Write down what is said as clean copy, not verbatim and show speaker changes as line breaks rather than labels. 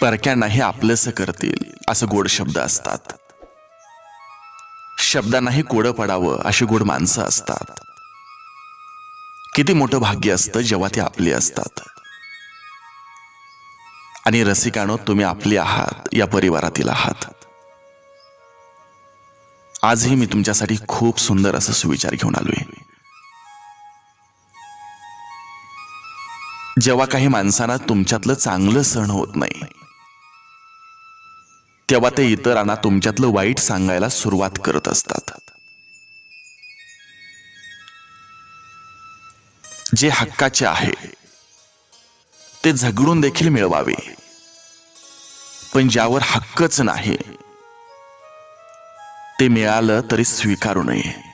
परक्यांनाही आपलंसं करतील असं गोड शब्द असतात. शब्दांनाही कोडं पडावं अशी गोड माणसं असतात. किती मोठं भाग्य असतं जेव्हा ती आपली असतात. आणि रसिकानो, तुम्ही आपली आहात, या परिवारातील आहात. आजही मी तुमच्यासाठी खूप सुंदर असं सुविचार घेऊन आलोय. जेव्हा काही माणसांना तुमच्यातलं चांगलं सहन होत नाही, तेव्हा ते इतरांना तुमच्यातलं वाईट सांगायला सुरुवात करत असतात. जे हक्काचे आहे ते झगडून देखील मिळवावे, पण ज्यावर हक्कच नाही ते मिळालं तरी स्वीकारू नये.